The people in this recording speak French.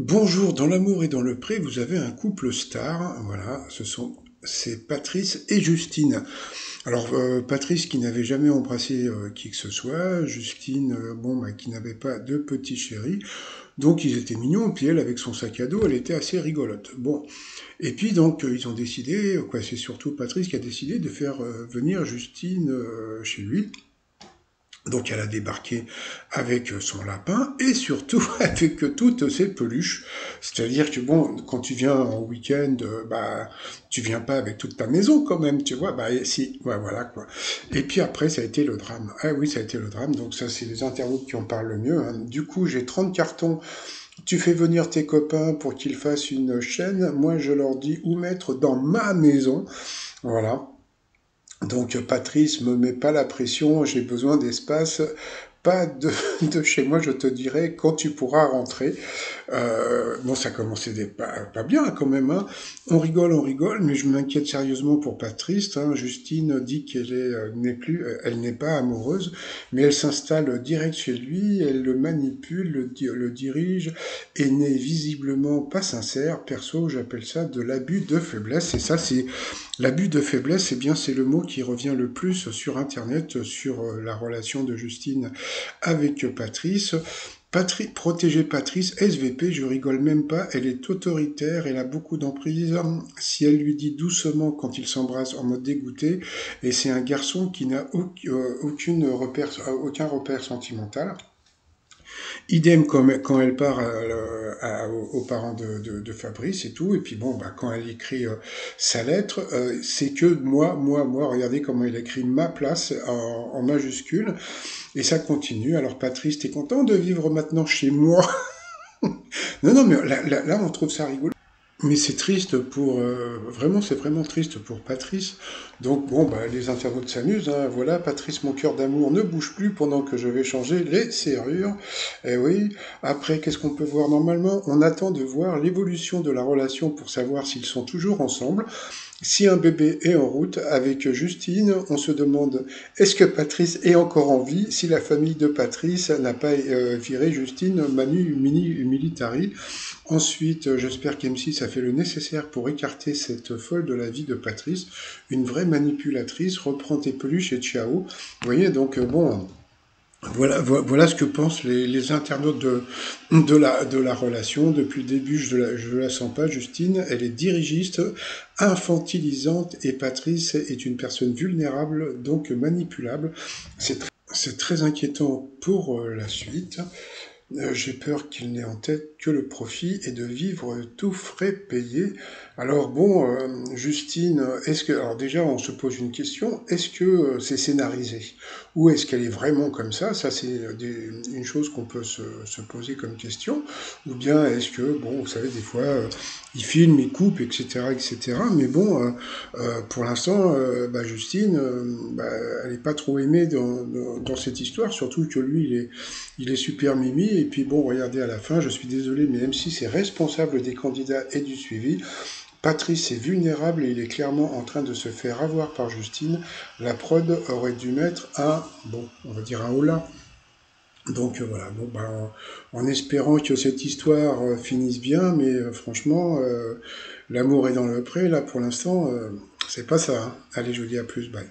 Bonjour, dans l'amour et dans le pré, vous avez un couple star, voilà, c'est Patrice et Justine. Alors Patrice qui n'avait jamais embrassé qui que ce soit, Justine bon bah, qui n'avait pas de petit chéri, donc ils étaient mignons, puis elle avec son sac à dos, elle était assez rigolote. Bon, et puis donc ils ont décidé, quoi, c'est surtout Patrice qui a décidé de faire venir Justine chez lui. Donc elle a débarqué avec son lapin et surtout avec toutes ses peluches. C'est-à-dire que bon, quand tu viens en week-end, bah tu viens pas avec toute ta maison quand même, tu vois. Bah et si, ouais, voilà quoi. Et puis après ça a été le drame. Ah oui, ça a été le drame. Donc ça c'est les internautes qui en parlent le mieux, hein. Du coup j'ai 30 cartons. Tu fais venir tes copains pour qu'ils fassent une chaîne. Moi je leur dis où mettre dans ma maison. Voilà. Donc Patrice me met pas la pression, j'ai besoin d'espace, pas de, de chez moi, je te dirai quand tu pourras rentrer. Bon, ça commençait pas bien quand même, hein. On rigole, mais je m'inquiète sérieusement pour Patrice, hein. Justine dit elle n'est pas amoureuse, mais elle s'installe direct chez lui, elle le manipule, le dirige, et n'est visiblement pas sincère. Perso, j'appelle ça de l'abus de faiblesse, et ça, c'est l'abus de faiblesse, eh bien, c'est le mot qui revient le plus sur Internet, sur la relation de Justine avec Patrice. Protéger Patrice, SVP, je rigole même pas, elle est autoritaire, elle a beaucoup d'emprise. Si elle lui dit doucement quand ils s'embrassent en mode dégoûté, et c'est un garçon qui n'a aucun repère sentimental. Idem quand elle part aux parents de Fabrice et tout. Et puis bon, bah, quand elle écrit sa lettre, c'est que moi, regardez comment elle écrit ma place en majuscule. Et ça continue. Alors Patrice, t'es content de vivre maintenant chez moi? Non, non, mais là, on trouve ça rigolo. Mais c'est triste pour vraiment, c'est vraiment triste pour Patrice. Donc bon, bah, les internautes s'amusent, hein. Voilà, Patrice, mon cœur d'amour ne bouge plus pendant que je vais changer les serrures. Et oui. Après, qu'est-ce qu'on peut voir normalement? On attend de voir l'évolution de la relation pour savoir s'ils sont toujours ensemble. Si un bébé est en route avec Justine, on se demande est-ce que Patrice est encore en vie si la famille de Patrice n'a pas viré Justine Manu Militari. Ensuite, j'espère qu'M6 a fait le nécessaire pour écarter cette folle de la vie de Patrice, une vraie manipulatrice, reprend tes peluches et ciao. Vous voyez, donc bon, voilà ce que pensent les internautes de la relation. Depuis le début, je la sens pas, Justine. Elle est dirigiste, infantilisante, et Patrice est une personne vulnérable, donc manipulable. C'est très inquiétant pour la suite. J'ai peur qu'il n'ait en tête que le profit et de vivre tout frais payé. Alors bon, Justine, alors déjà on se pose une question, est-ce que c'est scénarisé? Ou est-ce qu'elle est vraiment comme ça? Ça c'est une chose qu'on peut se poser comme question. Ou bien est-ce que, bon, vous savez, des fois, ils filment, ils coupent, etc., etc. Mais bon, pour l'instant, bah, Justine, bah, elle n'est pas trop aimée dans cette histoire, surtout que lui, il est super mimi. Et puis bon, regardez à la fin, je suis désolé, mais M6 est responsable des candidats et du suivi. Patrice est vulnérable et il est clairement en train de se faire avoir par Justine. La prod aurait dû mettre bon, on va dire un holà. Donc voilà, bon, ben, en espérant que cette histoire finisse bien, mais franchement, l'amour est dans le pré, là pour l'instant, c'est pas ça, hein. Allez, je vous dis à plus, bye.